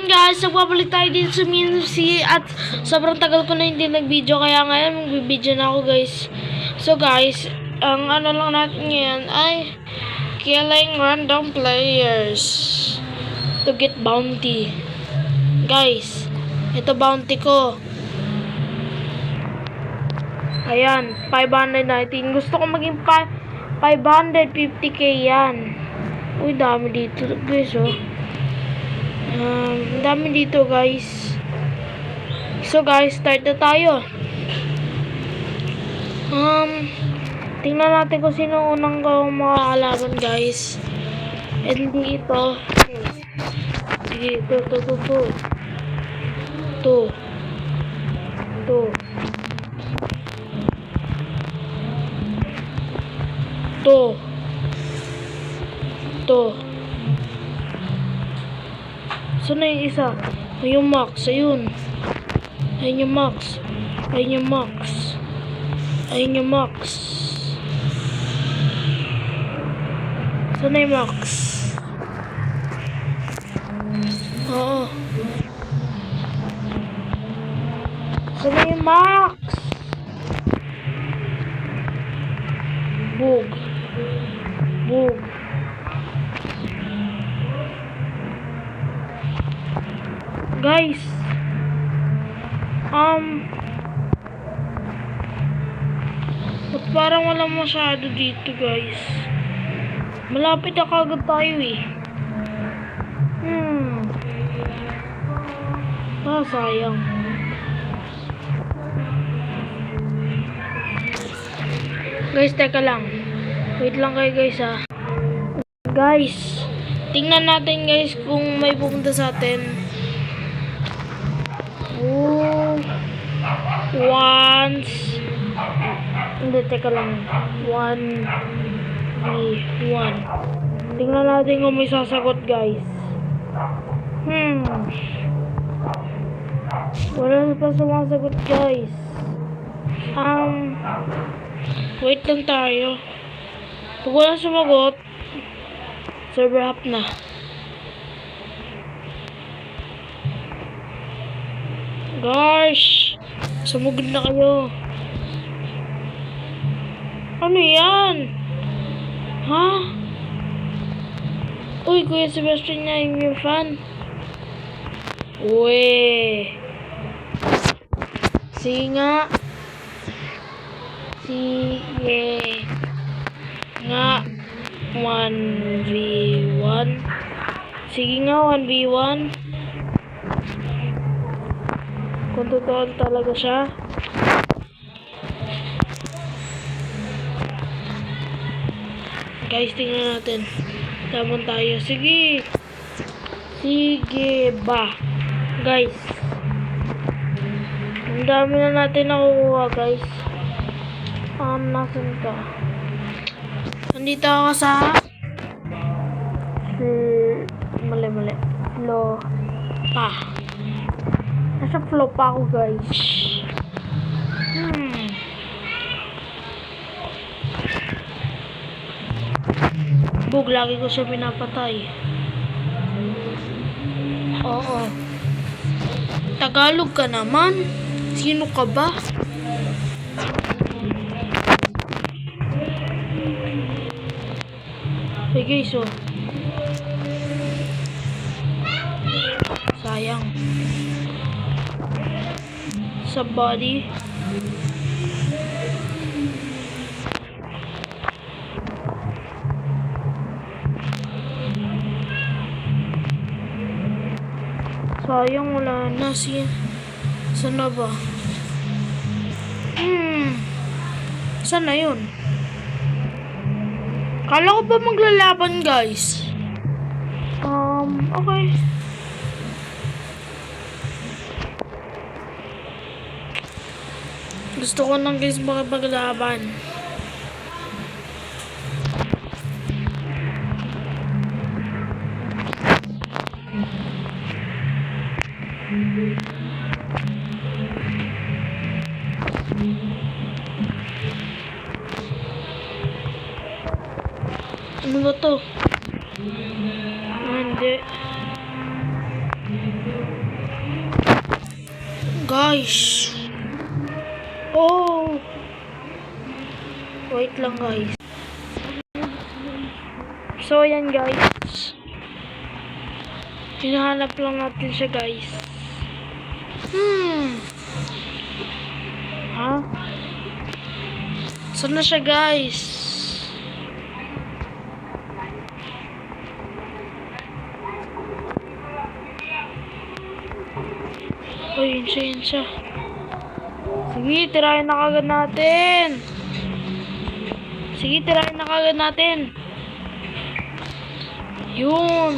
yun guys, nagbabalik tayo dito sa MinC at sobrang tagal ko na hindi nag-video kaya ngayon mag-video na ako guys. So guys, ang ano lang natin ngayon ay killing random players to get bounty. Guys, ito bounty ko. Ayan, 519. Gusto ko maging 550k yan. Uy, dami dito guys oh. Dami dito guys. So guys, start na tayo. Tingnan natin kung sino unang makakalaban guys. Hindi ito. Sige, ito. Saan na yung isa? Ayun yung Max, ayun. Ayun yung Max. Saan na yung Max? Oo. Saan na yung Max? Bug. Guys, ba't parang wala masyado dito guys? Malapit na kagad tayo eh. Sayang. Guys, teka lang. Wait lang kayo guys ha. Guys, tingnan natin guys kung may pupunta sa atin. Hindi, teka lang. 1v1. Tingnan natin kung may sasagot guys. Wala pa sumasagot guys. Wait lang tayo. Pag wala sumagot, server up na. Gosh, sumugod na kayo. Ano yan? Ha? Uy, Kuya Sebastian na yung fan. Uy. Sige nga. 1v1. Sige nga, 1v1. Kung totoo talaga siya. Guys, tingnan natin. Tamon tayo. Sige ba. Guys. Ang dami na natin nakukuha guys. Nasan ka? Nandito ako sa mali. Flopa. Nasa Flopa ako guys. Bug, lagi ko siya pinapatay. Oo. Tagalog ka naman. Sino ka ba? Hey guys, oh. Sayang. Sa body. Sayang, wala na siya. Saan na ba? Saan na yun? Kala ko ba maglalaban guys? Okay. Gusto ko nang guys maglaban. Ano ba to? Hindi. Guys. Oh. Wait lang guys. So ayan guys. Hinahanap lang natin siya guys. Ha? Saan na siya guys? Oh, yun siya. Sige, tirahin na kagad natin. Yun.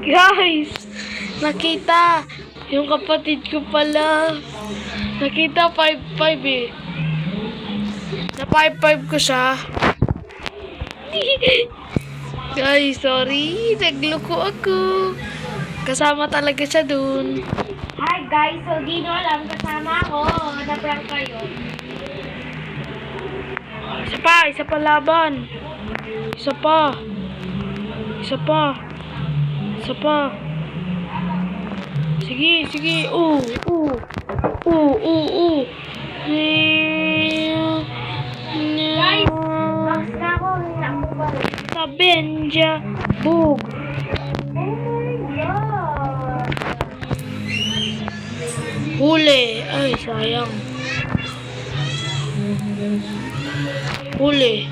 Guys, nakita. Yung kapatid ko pala. Nakita 5-5 eh. Na 5-5 ko siya. Guys, sorry. Nagloko ako. Kasama talaga siya dun. Hi guys, so di nyo alam, kasama ako. Na-prank kayo. Isa pa laban. Isa pa. Sige. Guys, box na ako. Hina ko ba rin? Sa Benja. Bug. Oh my God. Huli. Ay, sayang. Huli.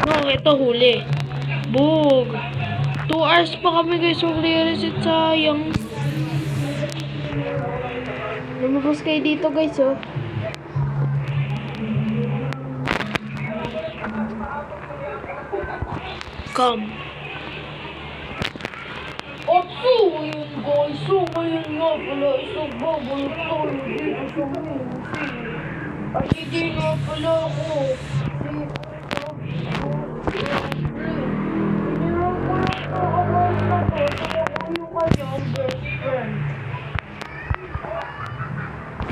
No, ito huli. Bug. 2 hours pa kami guys. Mag-reset, sayang. Lumabas kayo dito guys, oh. Come. At so, yun guys. So, ngayon nga pala, isang babalik tayo dito sa music. At hindi nga pala ako. Hiniram ko lang sa amount na to. So, ako yung kanyang best friend.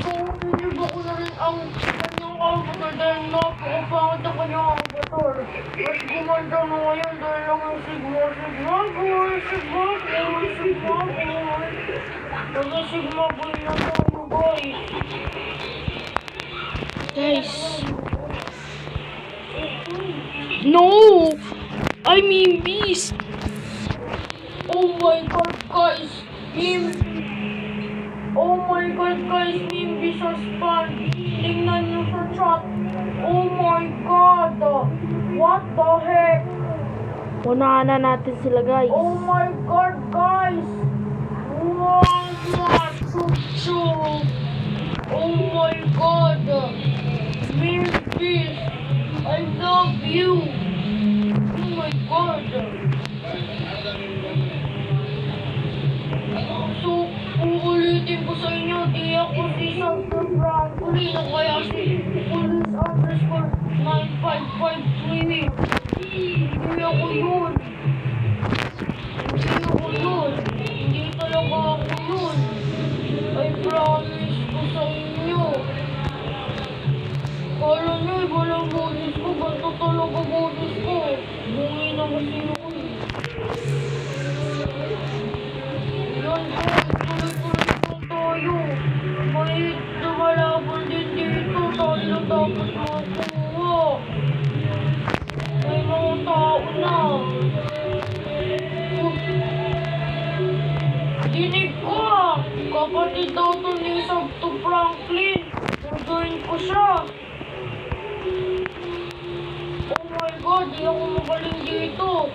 So, hiniba ko na rin ang kanyang avatar dahil napakapangit ang kanyang avatar. At gumanda na ngayon dahil lang ang Sigma boy. Sigma boy na tayo guys. Guys. No! I mean beast. Oh my God guys. Oh my God guys, Mimbi sa spam. Tingnan nyo sa chat. Oh my God. What the heck? Unahan na natin sila guys. Oh my God guys. Wow, chuchu. Oh my God. Mimbi, I love you. Oh my God. So, uulitin ko sa inyo, di ako si Santa Franklin o kaya si Police underscore 9553. Hindi ako yun. Hindi talaga ako yun. I promise ko sa inyo. Kala nyo, iba lang boses ko. Ganito talaga boses ko. Bungi na kasi ako eh. Yan guys, tuloy-tuloy po tayo. May lumalaban din dito. Tayo na dapat makakuha. May mga tao na. Dinig ko ah. Kapatid daw to ni Santa Franklin. Nagawin ko siya. Oh my God, di ako magaling dito.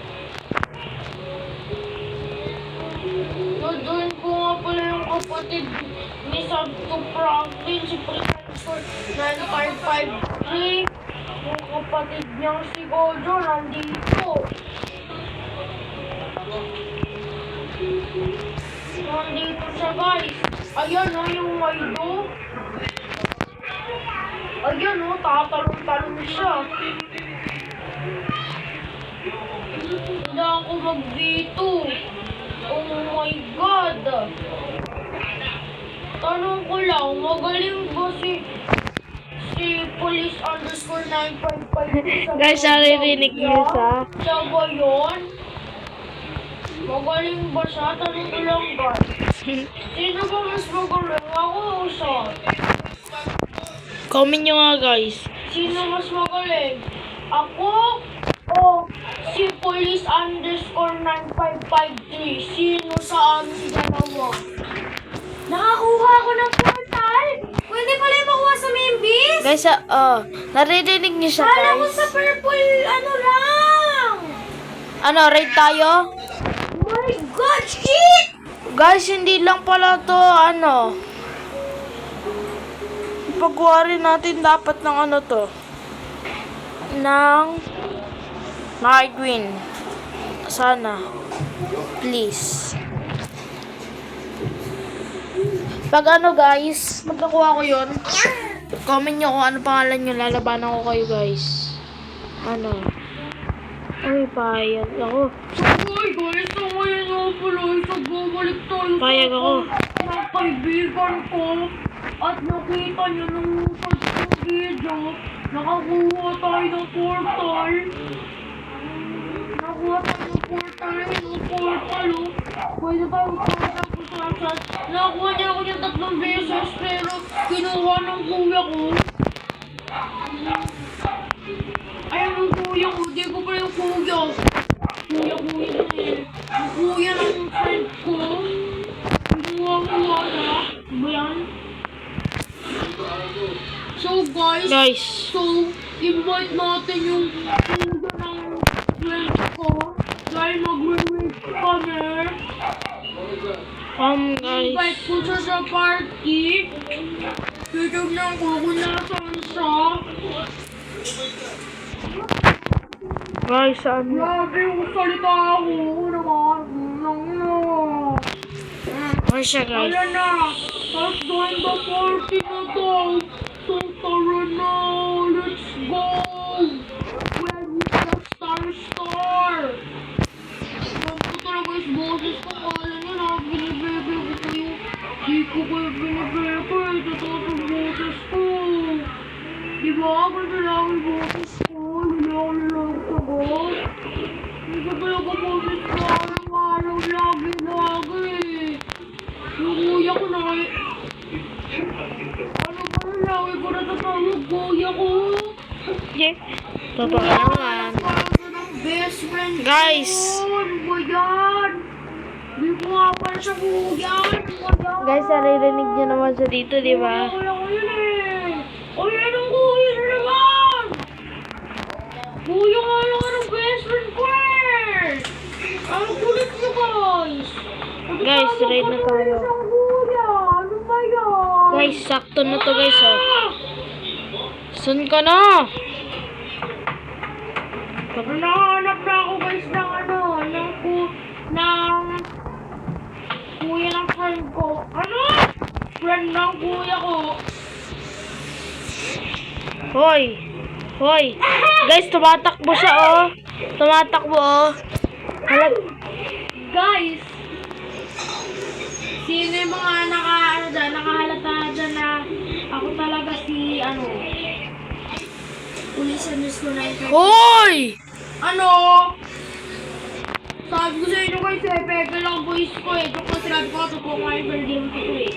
Nagawin ko nga pala yung kapatid ni Santa Franklin, si Professor 9553. Yung kapatid niyang si Gojo nandito. Nandito siya guys. Ayan o yung Maido. Ayan o, tatalon-talon siya. Kailangan ko mag-V2. Oh my God. Tanong ko lang, magaling ba si Police underscore 955? Guys, naririnig niyo sa... Siya ba yun? Magaling ba siya? Tanong ko lang guys. Sino ba mas magaling? Ako o siya? Comment nyo nga guys. Sino mas magaling? Ako o si police_9553? Sino sa amin dalawa? Nakakuha ako ng portal! Pwede pala yung makuha sa Membis? Guys, naririnig nyo siya Kala ko guys. sa purple, ano lang! Ano, raid tayo? My God, shit! Guys, hindi lang pala to, ano. Ipagawa rin natin dapat ng ano to. Ng Nightwing. Sana. Please. Pag ano guys, magkakuha ko yun. Comment nyo kung ano pangalan nyo. Lalabanan ko kayo guys. Ano? Ay, payag ako. Ay guys, so ngayon nga pala, bumalik tayo Payag ako. ng kaibigan ko at nakita niya nung video, nakakuha tayo ng portal. Nakakuha tayo ng portal, oh. Pwede tayo magpapasang pusasan. Nakakuha niya ako yung 3 beses pero kinuha ng kuya ko. Ayun yung kuya ko, di ko pala yung kuya. Kuya na eh. Yung kuya ng friend ko. Kuha na. Ba yan? So guys, so invite natin yung kuya ng friend ko. Dahil mag-wait kami. Guys. Invite ko siya sa party. Titignan ko kung nasaan siya. Guys, ano? Grabe yung salita ako naman. Ano siya guys? Wala na. Let's join the party na to. So tara na. Let's go. When we the star. Ganito talaga yung boses ko. Kala nyo na. Binibebe ko kayo. Di ko kayo binibebe. Totoo yung boses ko. Diba? Ganito lang yung boses ko. Nilaw ko. Hindi ko talaga boses ko. Araw-araw. Lagi. Yung kuya ko na kayo. Ano ba yung laway ko na tatawag? Kuya ko. Yeah. Totoo naman. Best friend Guys. ko. Ano ba yan? Di ko nga pala siya kuya. Guys, naririnig nyo naman siya dito, di ba? Kuya ko yun eh. Ay, anong kuya na naman? Kuya nga lang ng best friend ko eh. Ang kulit niyo guys. Guys, raid na tayo. Kuya, ano ba yan? Guys, sakto na to guys, oh. Saan ka na? Nahanap na ako guys ng ano, ng kuya ng friend ko. Ano? Friend ng kuya ko. Hoy! Hoy! Guys, tumatakbo siya, oh. Tumatakbo, oh. Guys, sino yung mga nakahalata dyan na ako talaga si, Police underscore 9. Hoy! Ano? Sabi ko sa inyo guys eh, peke lang boys ko eh. Joke ko sinabi ko, totoo nga yung birthday mo ko eh.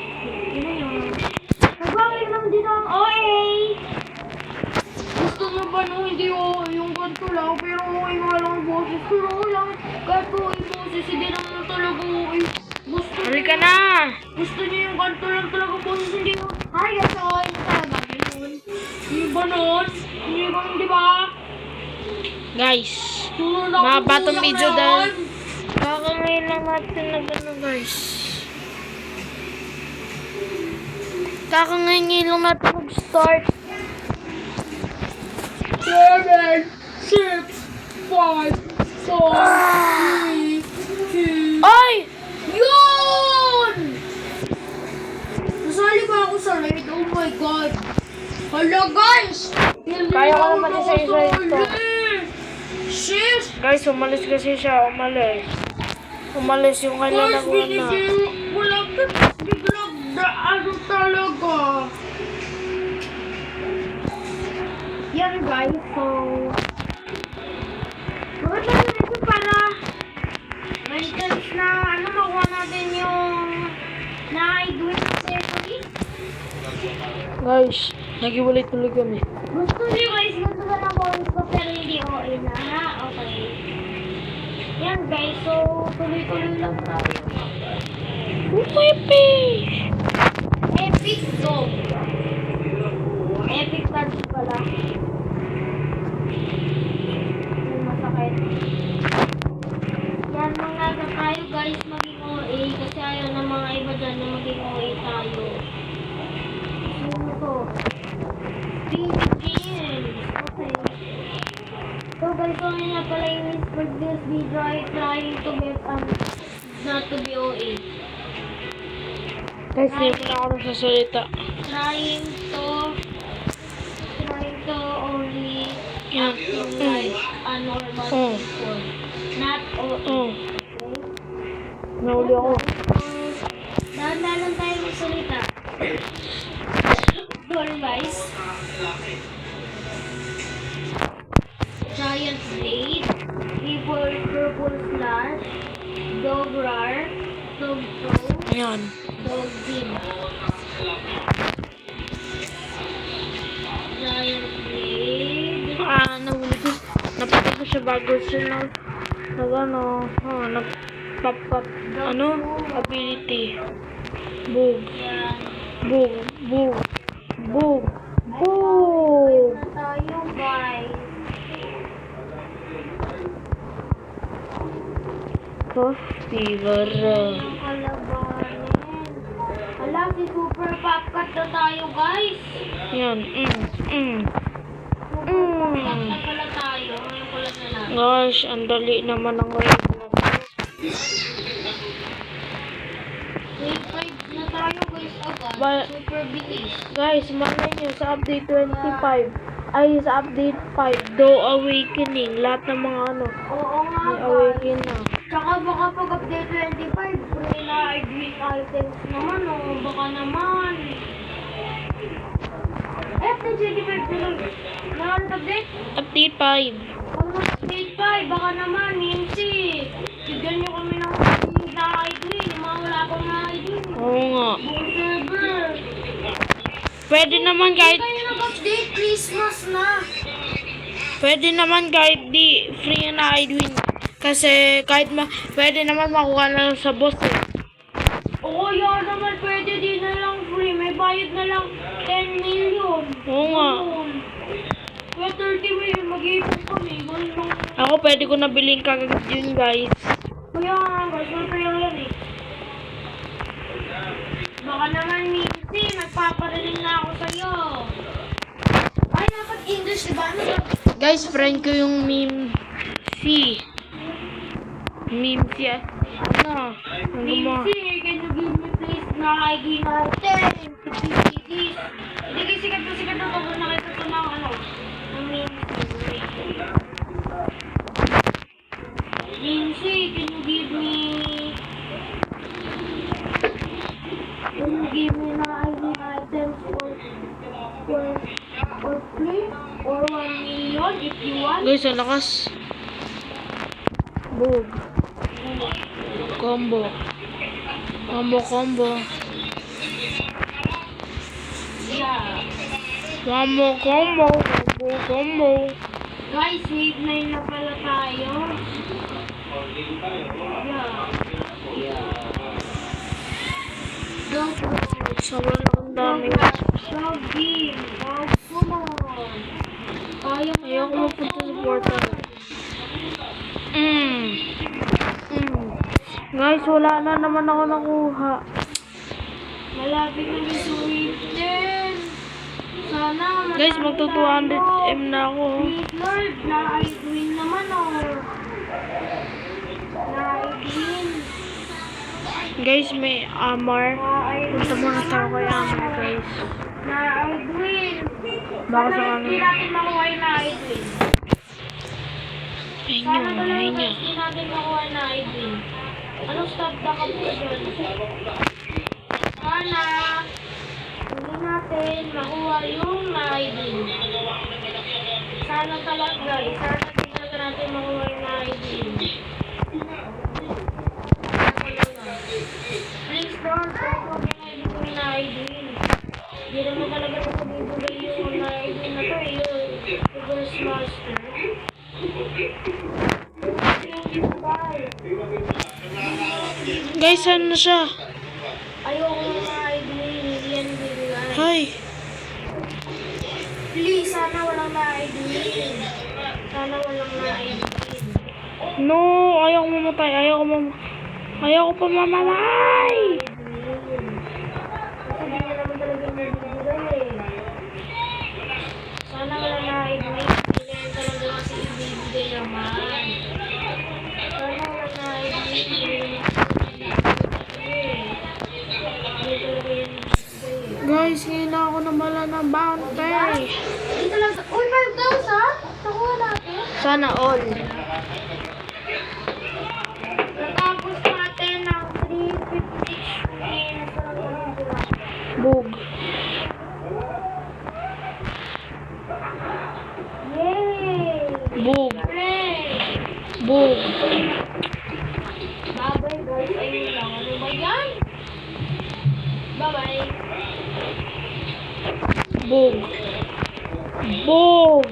Yun na yun. Nagbangin lang din ang OA. Gusto nyo ba no, hindi yung ganito lang, pero okay nga lang yung boses. Pero lang, kahit po yung boses, hindi naman talaga okay. Gusto Hurry ka na! Gusto nyo yung ganito lang talaga boses, hindi yung, ay, guys, ako yung talaga. Hindi ba nun? Hindi ba, di ba? Guys, Sunod ako mga batong kuya video ko dahil yan. kakangayin lang natin na gano'n guys. Kakangayin lang natin mag-start. 7, 6, 5, 4, 3, 2, Ay! yun! Nasali ba ako sa raid? Oh my God! Hala guys! Hindi Kaya ko ako naman isa-isa ito. nakasali. Sis! Guys, umalis kasi siya. Umalis yung kailan Guys, nagawa na. binigyan ko lang biglang na ano talaga. Yan guys, so maganda na ito para may chance na makuha natin yung Guys, nag-iwalay tuloy kami. Gusto niyo guys, gusto ko ng comments ko pero hindi okay na ha? Okay. Yan guys, so tuloy-tuloy lang tayo. Epic! Epic song. Epic touch pala. Yung masakit. Yan mga na tayo guys maging OA kasi ayaw ng mga iba dyan na maging OA tayo. Sino to? Games. Okay. So guys, so yun nga pala yung for this video ay trying to get not to be OA. Guys, hindi mo na ako nagsasalita. Trying to only Yan. acting like a normal people. Not OA. Okay? Nahuli ako. Dahan-dahan tayo magsalita. Sorry guys. Giant blade, purple slash, dog roar, dog throw, Ayan. dog din. Giant blade. Nahuli ko. Napatay ko siya bago siya nagpap ability. Boog. Yan. Boog. Boog. Boog. Boog. Na tayo guys. Fever. Ang kalabanin. Hala, si Super Popcat na tayo guys. Yan. Super Popcat na pala tayo. Ngayon ko lang nalaman. Gosh, ang dali naman ang wave na to. Wave 5 na tayo guys agad. Ba- Super bilis. Guys, malay nyo sa update 25. Ay, sa update 5. Though Awakening. Lahat ng mga Oo nga may guys. awaken na. Tsaka baka pag update 25, free na green items naman o. Baka naman. Update 25 na lang. Naman update? Update 5. Pag update 5, baka naman, Nancy. Bigyan nyo kami ng free na idwin. Yung mga wala pang na idwin. Oo nga. Buong server. Pwede naman kahit Kayo nag-update, Christmas na. Pwede naman kahit di free na Edwin. Kasi kahit pwede naman makuha na lang sa boss eh. Oo, yan naman. Pwede din na lang free. May bayad na lang 10 million. Oo nga. Ganun. Kaya 30 million, mag-iipon kami. Ganun lang. Ako pwede ko nabiling kagad yun guys. Kaya nga, guys, masaya yan eh. Baka naman, Missy, nagpaparinig na ako sa'yo. Ay, dapat English, diba? Ano ba? Guys, friend ko yung meme si. Meme si ano? Ano mo? Missy, can you give me please na ID natin? Please. Hindi kayo sikat na pag nakita ko ng ano. Ng Missy. Missy, can you give me na ID items or free or 1 million if you want? Guys, ang lakas. Boog. Combo. Combo. Yeah. Combo. Guys, wave 9 na pala tayo. Yeah. Don't worry. Sobrang laking dami. Dog game. Dog, come on. Ayoko mapunta sa portal. Guys, wala na naman ako nakuha. Malapit na rin sa wave 10. Sana Guys, magto 200M na ako. Please Lord, na-I-win naman Na-I-win. Guys, may armor. Punta muna tayo kay armor, guys. Na-I-win. Baka Sana sa hindi natin makuha yung na-I-win. Sana talaga Ayun niya. hindi natin makuha yung na-I-win. Anong stop na ka po dyan? Sana hindi natin makuha yung na-I-win. Sana talaga natin makuha yung na-I-win. Please don't makuha yung na-I-win. Hindi naman talaga ako bibigay yung ID na to eh, yung First Master. Guys, ano na siya? Ayoko ng ID, hindi yan bibigay. Hi. Please, sana walang na-ID. Sana walang na-ID. No, ayaw ko mamatay. Ayaw ko pa mamatay. Kasi di niya naman talaga yung bibigay eh. Sana walang na-ID. Hindi niya yan talaga kasi ibibigay naman. Sana walang na-ID. Hindi talaga yung bibigay eh. Guys, ngayon na ako namala ng bounty. Dito lang sa... Uy, 5,000? Nakuha natin. Sana all. Natapos natin ng 356 minutes. Bug. Yay! Bug. Hooray! Bug. Bye-bye guys. Ayun lang. Ano ba yan? Bye-bye. Bug. Bug.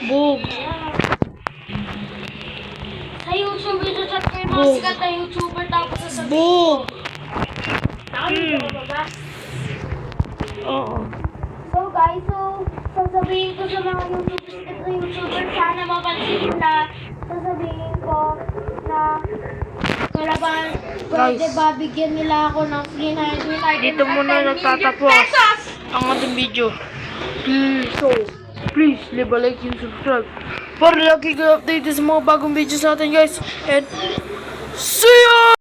Bug. Sa YouTube, ito chat ko yung mga Bug. sikat na YouTuber tapos sasabihin ko. Bug. Nakalimutan ko ba ba? Oo. So guys, sasabihin ko sa mga YouTuber, sana mapansin nila, sasabihin ko na kalaban, pwede ba bigyan nila ako ng free na Dito muna nagtatapos ang ating video. Please leave a like and subscribe para lagi kayo updated sa mga bagong videos natin guys. And see ya!